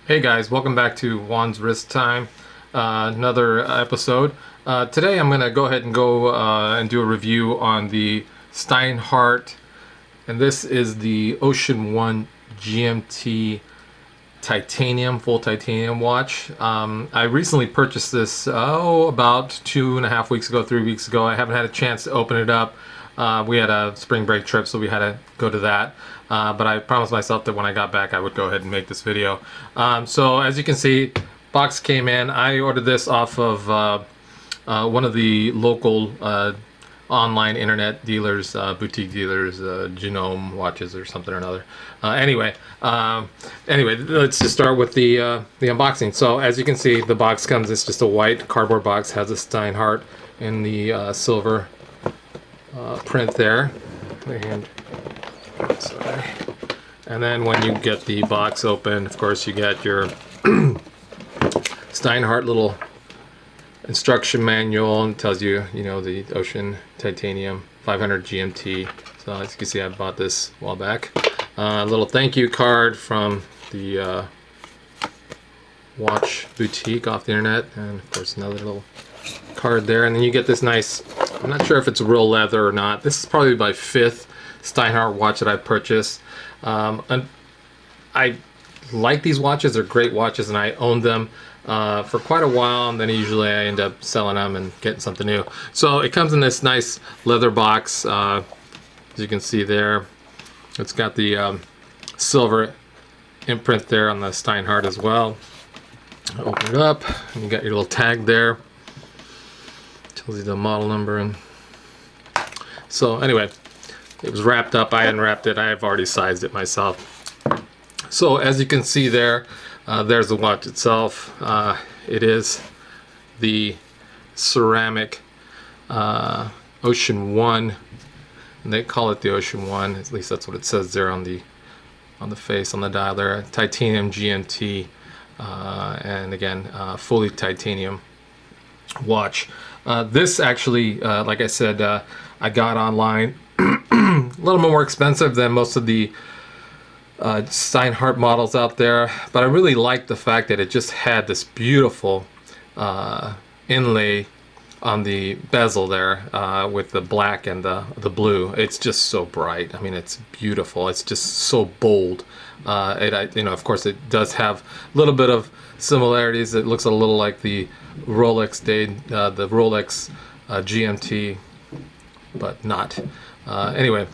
Hey guys, welcome back to Juan's Wrist Time, another episode. Today I'm going to go ahead and and do a review on the Steinhart, and this is the Ocean One GMT titanium, full titanium watch. I recently purchased this, about 2.5 weeks ago, 3 weeks ago. I haven't had a chance to open it up. We had a spring break trip, so we had to go to that. But I promised myself that when I got back, I would go ahead and make this video. So as you can see, box came in. I ordered this off of one of the local online internet dealers, boutique dealers, Genome Watches or something or another. Anyway, let's just start with the unboxing. So as you can see, the box comes. It's just a white cardboard box. Has a Steinhart in the silver print there. And then when you get the box open, of course, you get your Steinhart little instruction manual, and tells you, the Ocean Titanium 500 GMT. So as you can see, I bought this a while back. A little thank you card from the watch boutique off the internet, and of course another little card there. And then you get this nice, I'm not sure if it's real leather or not. This is probably my 5th Steinhart watch that I purchased. And I like these watches. They're great watches, and I owned them for quite a while, and then usually I end up selling them and getting something new. So it comes in this nice leather box, as you can see there. It's got the silver imprint there on the Steinhart as well. Open it up, and you got your little tag there. Tells you the model number. And so anyway, it was wrapped up. I unwrapped it. I have already sized it myself. So as you can see there, there's the watch itself. It is the ceramic Ocean One, and they call it the Ocean One. At least that's what it says there on the face, on the dial there. Titanium GMT, and again, fully titanium watch. This actually, like I said, I got online. A little more expensive than most of the Steinhart models out there, but I really liked the fact that it just had this beautiful inlay on the bezel there, with the black and the blue. It's just so bright. I mean, it's beautiful. It's just so bold. Of course, it does have a little bit of similarities. It looks a little like the Rolex GMT, but not. Anyway,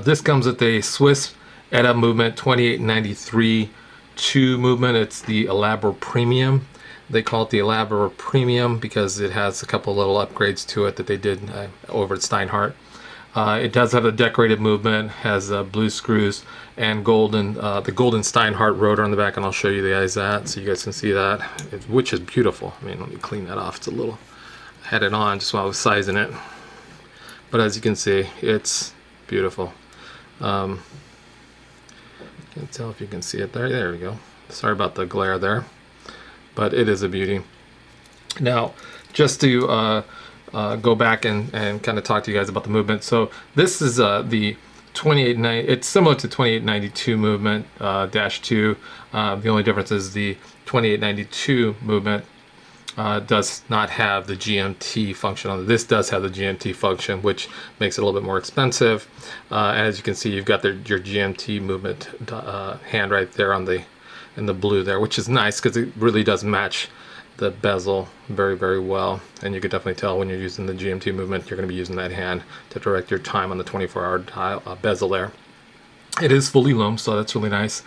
this comes with a Swiss ETA movement 2893 2 movement. It's the OPremium. They call it the OPremium because it has a couple little upgrades to it that they did over at Steinhart. It does have a decorated movement, has blue screws and the golden Steinhart rotor on the back, and I'll show you guys that so you guys can see that, which is beautiful. I mean, let me clean that off. It's a little, I had it on just while I was sizing it. But as you can see, it's beautiful. Can't tell if you can see it there. There we go. Sorry about the glare there, but it is a beauty. Now, just to go back and kind of talk to you guys about the movement. So this is the 2890. It's similar to 2892 movement -2. The only difference is the 2892 movement does not have the GMT function on it. This does have the GMT function, which makes it a little bit more expensive. As you can see, you've got your GMT movement hand right there in the blue there, which is nice because it really does match the bezel very, very well. And you could definitely tell when you're using the GMT movement, you're going to be using that hand to direct your time on the 24-hour dial, bezel there. It is fully Lume, so that's really nice.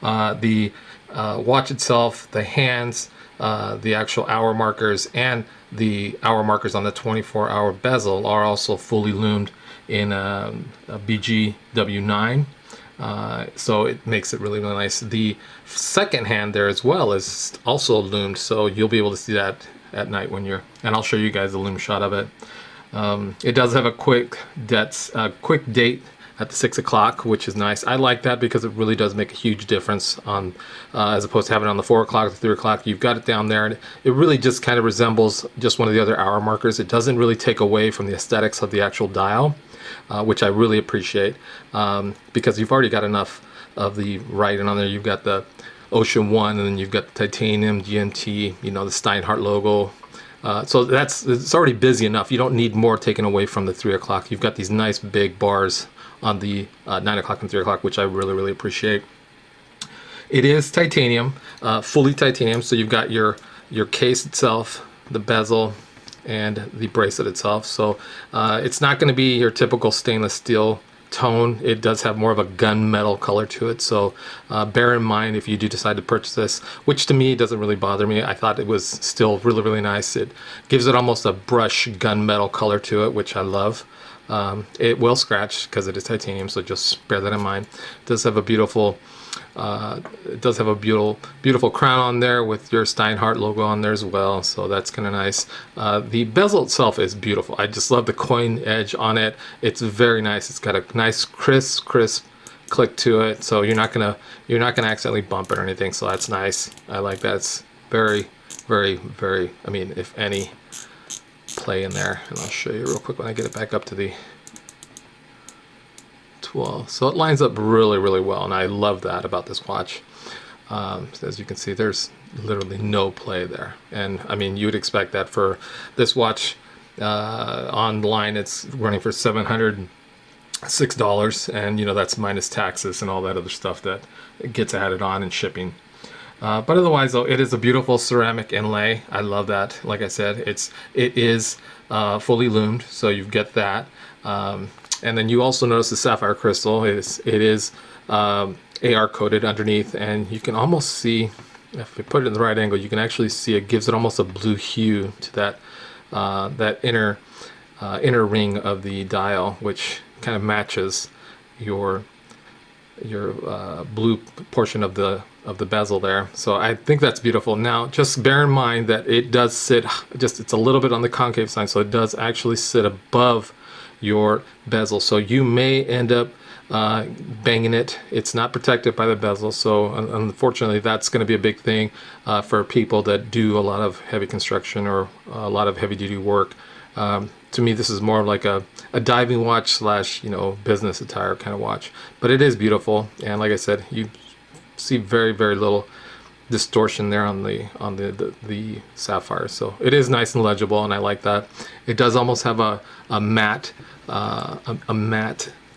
The watch itself, the hands, the actual hour markers, and the hour markers on the 24-hour bezel are also fully lumed in a BGW9. So it makes it really, really nice. The second hand there as well is also lumed, so you'll be able to see that at night when you're, and I'll show you guys a lume shot of it. It does have a quick date at the 6 o'clock, which is nice. I like that because it really does make a huge difference on, as opposed to having it on the 4 o'clock, the 3 o'clock. You've got it down there, and it really just kind of resembles just one of the other hour markers. It doesn't really take away from the aesthetics of the actual dial, which I really appreciate, because you've already got enough of the writing on there. You've got the Ocean One, and then you've got the titanium, GMT, you know, the Steinhart logo. So it's already busy enough. You don't need more taken away from the 3 o'clock. You've got these nice big bars on the 9 o'clock and 3 o'clock, which I really, really appreciate. It is titanium, fully titanium. So you've got your case itself, the bezel, and the bracelet itself. So it's not going to be your typical stainless steel tone. It does have more of a gunmetal color to it, so bear in mind if you do decide to purchase this, which to me doesn't really bother me. I thought it was still really, really nice. It gives it almost a brush gunmetal color to it, which I love. It will scratch because it is titanium, so just bear that in mind. It does have a beautiful beautiful crown on there with your Steinhart logo on there as well, so that's kind of nice. The bezel itself is beautiful. I just love the coin edge on it. It's very nice. It's got a nice crisp click to it, so you're not gonna accidentally bump it or anything, so that's nice. I like that. It's very, very, very, I mean, if any play in there, and I'll show you real quick when I get it back up to the 12. So it lines up really, really well, and I love that about this watch. As you can see, there's literally no play there, and I mean, you would expect that for this watch. Online it's running for $706, and you know, that's minus taxes and all that other stuff that gets added on and shipping. But otherwise, though, it is a beautiful ceramic inlay. I love that. Like I said, it is fully lumed, so you get that. And then you also notice the sapphire crystal. It is AR coated underneath, and you can almost see, if you put it in the right angle, you can actually see it gives it almost a blue hue to that inner ring of the dial, which kind of matches your blue portion of the bezel there. So I think that's beautiful. Now, just bear in mind that it does sit it's a little bit on the concave side, so it does actually sit above your bezel, so you may end up banging it. It's not protected by the bezel, so unfortunately that's going to be a big thing for people that do a lot of heavy construction or a lot of heavy duty work. To me, this is more like a diving watch slash, you know, business attire kind of watch, but it is beautiful. And like I said, you see very, very little distortion there on the sapphire, so it is nice and legible, and I like that. It does almost have a matte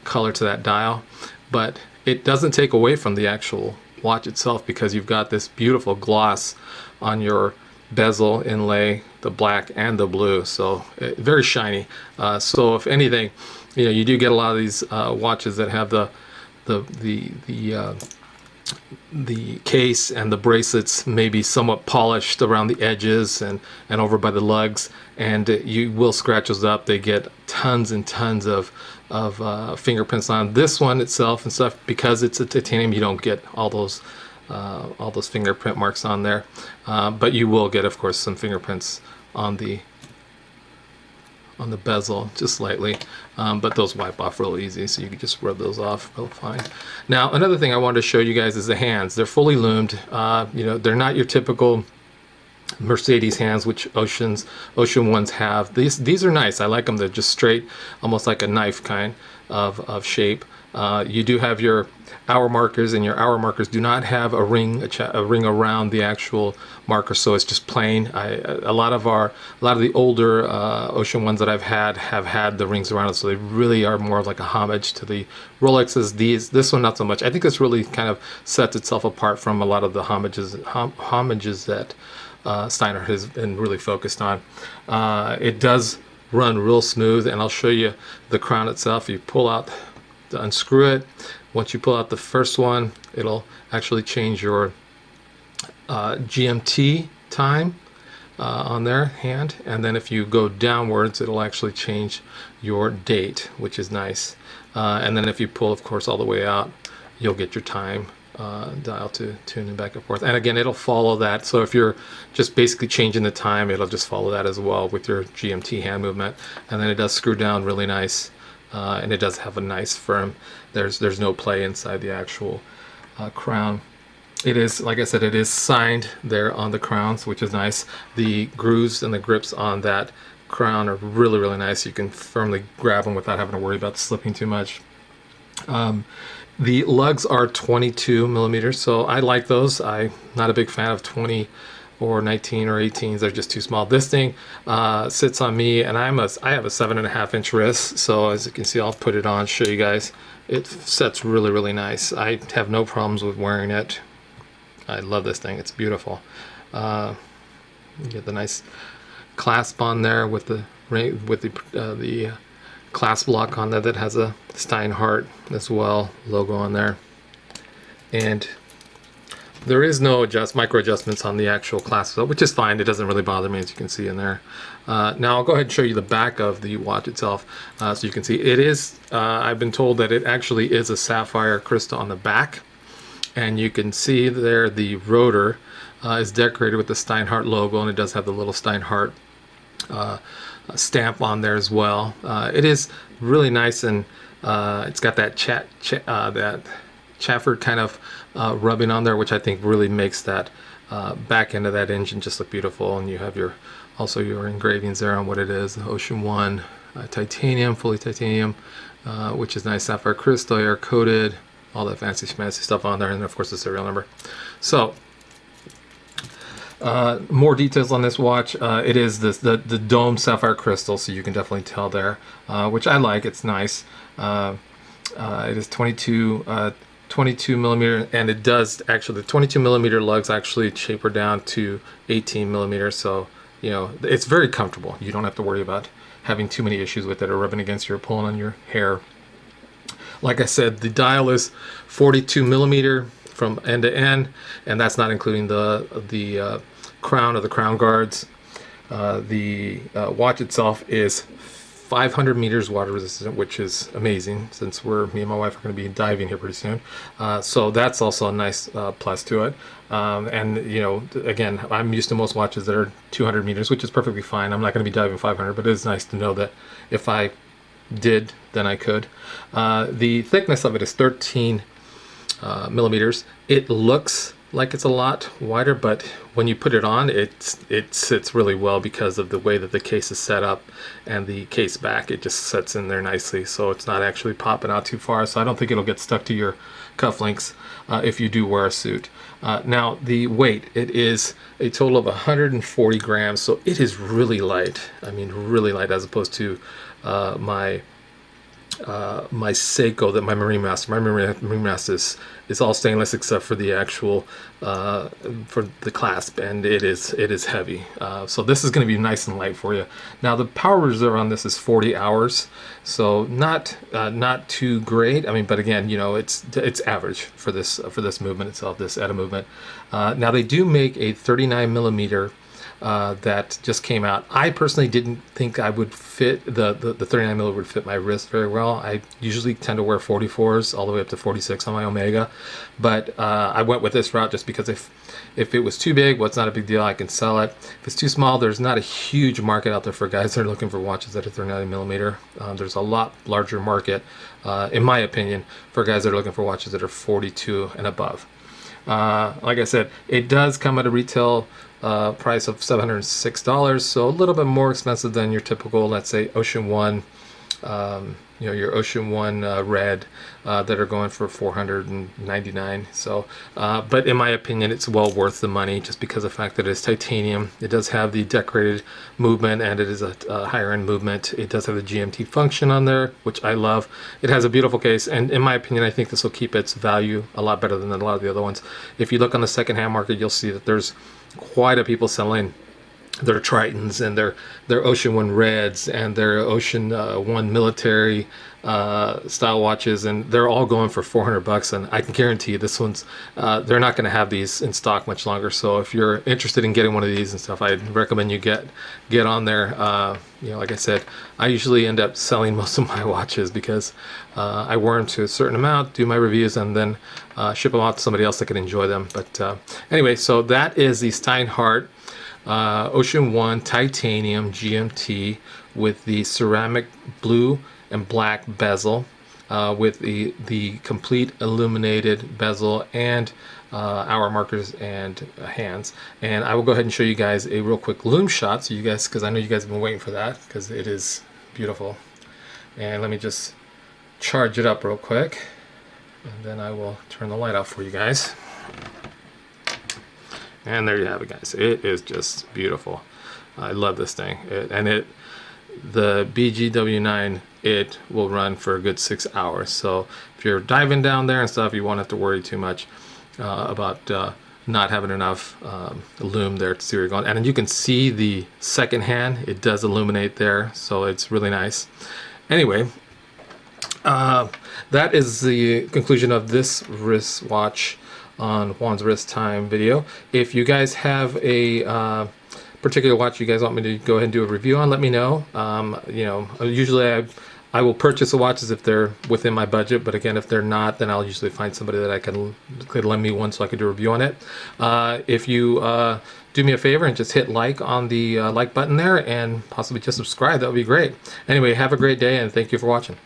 color to that dial, but it doesn't take away from the actual watch itself, because you've got this beautiful gloss on your bezel inlay, the black and the blue, so very shiny. So if anything, you know, you do get a lot of these watches that have the case and the bracelets maybe somewhat polished around the edges and over by the lugs, and you will scratch those up. They get tons and tons of fingerprints on this one itself and stuff. Because it's a titanium, you don't get all those fingerprint marks on there, but you will get, of course, some fingerprints on the bezel, just slightly, but those wipe off real easy, so you can just rub those off real fine. Now, another thing I wanted to show you guys is the hands. They're fully loomed. You know, they're not your typical Mercedes hands, which Ocean ones have. These are nice. I like them. They're just straight, almost like a knife kind of shape. You do have your hour markers, and your hour markers do not have a ring around the actual marker, so it's just plain. A lot of the older Ocean ones that I've had the rings around it, so they really are more of like a homage to the Rolexes. This one not so much. I think this really kind of sets itself apart from a lot of the homages that Steinhart has been really focused on. It does run real smooth, and I'll show you the crown itself. You pull out, unscrew it. Once you pull out the first one, it'll actually change your GMT time on their hand, and then if you go downwards, it'll actually change your date, which is nice. And then if you pull, of course, all the way out, you'll get your time dial to tune it back and forth. And again, it'll follow that. So if you're just basically changing the time, it'll just follow that as well with your GMT hand movement. And then it does screw down really nice, and it does have a nice firm. There's no play inside the actual crown. It is, like I said, it is signed there on the crowns, which is nice. The grooves and the grips on that crown are really, really nice. You can firmly grab them without having to worry about slipping too much. The lugs are 22 millimeters, so I like those. I'm not a big fan of 20 or 19 or 18s. They're just too small. This thing sits on me, and I have a 7.5-inch wrist, so as you can see, I'll put it on, show you guys. It sets really, really nice. I have no problems with wearing it. I love this thing. It's beautiful. You get the nice clasp on there with the clasp lock on there that has a Steinhart as well logo on there, and there is no micro adjustments on the actual clasp, which is fine. It doesn't really bother me, as you can see in there. Now I'll go ahead and show you the back of the watch itself, so you can see it is. I've been told that it actually is a sapphire crystal on the back, and you can see there the rotor is decorated with the Steinhart logo, and it does have the little Steinhart stamp on there as well. It is really nice, and it's got that that chaffer kind of rubbing on there, which I think really makes that back end of that engine just look beautiful. And you have also your engravings there on what it is: Ocean One titanium, fully titanium, which is nice, sapphire crystal, air coated, all that fancy stuff on there, and of course the serial number. So more details on this watch. It is the dome sapphire crystal, so you can definitely tell there, which I like. It's nice. It is 22 millimeter, and it does actually, the 22 millimeter lugs actually taper down to 18 millimeters, so you know it's very comfortable. You don't have to worry about having too many issues with it or rubbing against you or pulling on your hair. Like I said, the dial is 42 millimeter from end to end, and that's not including the crown or the crown guards. The watch itself is 500 meters water resistant, which is amazing since me and my wife are going to be diving here pretty soon. So that's also a nice plus to it. And you know, again, I'm used to most watches that are 200 meters, which is perfectly fine. I'm not going to be diving 500, but it is nice to know that if I did, then I could. The thickness of it is 13 millimeters. It looks like it's a lot wider, but when you put it on, it sits really well because of the way that the case is set up, and the case back, it just sits in there nicely, so it's not actually popping out too far. So I don't think it'll get stuck to your cufflinks if you do wear a suit. Now the weight, it is a total of 140 grams, so it is really light. I mean, really light, as opposed to my Seiko, that my Marine Master is all stainless except for the actual for the clasp, and it is heavy. So this is going to be nice and light for you. Now the power reserve on this is 40 hours, so not too great. I mean, but again, you know, it's average for this movement itself, this ETA movement. Now they do make a 39 millimeter. That just came out. I personally didn't think I would fit the 39 millimeter would fit my wrist very well. I usually tend to wear 44s all the way up to 46 on my Omega, but I went with this route just because if it was too big, well, it's not a big deal. I can sell it. If it's too small, there's not a huge market out there for guys that are looking for watches that are 39 millimeter. There's a lot larger market, in my opinion, for guys that are looking for watches that are 42 and above. Like I said, it does come at a retail price of $706, so a little bit more expensive than your typical, let's say, Ocean One, you know, your Ocean One red that are going for $499. So, but in my opinion, it's well worth the money just because of the fact that it's titanium. It does have the decorated movement, and it is a higher end movement. It does have the GMT function on there, which I love. It has a beautiful case, and in my opinion, I think this will keep its value a lot better than a lot of the other ones. If you look on the secondhand market, you'll see that there's quite a people selling their Tritons and their Ocean One Reds and their Ocean One military style watches, and they're all going for $400. And I can guarantee you this one's they're not going to have these in stock much longer. So if you're interested in getting one of these and stuff, I'd recommend you get on there. You know, like I said, I usually end up selling most of my watches because I wear them to a certain amount, do my reviews, and then ship them out to somebody else that can enjoy them. But anyway, so that is the Steinhart Ocean One titanium GMT with the ceramic blue and black bezel, with the complete illuminated bezel and hour markers and hands. And I will go ahead and show you guys a real quick Lume shot, so you guys, because I know you guys have been waiting for that, because it is beautiful. And let me just charge it up real quick. And then I will turn the light off for you guys. And there you have it, guys. It is just beautiful. I love this thing. The BGW9, it will run for a good 6 hours. So if you're diving down there and stuff, you won't have to worry too much about not having enough lume there to see where you're going. And you can see the second hand. It does illuminate there, so it's really nice. Anyway, that is the conclusion of this wristwatch on Juan's Wrist Time video. If you guys have a particular watch you guys want me to go ahead and do a review on, let me know. You know, usually I will purchase the watches if they're within my budget, but again, if they're not, then I'll usually find somebody that could lend me one so I could do a review on it. If you do me a favor and just hit like on the like button there and possibly just subscribe, that would be great. Anyway, have a great day and thank you for watching.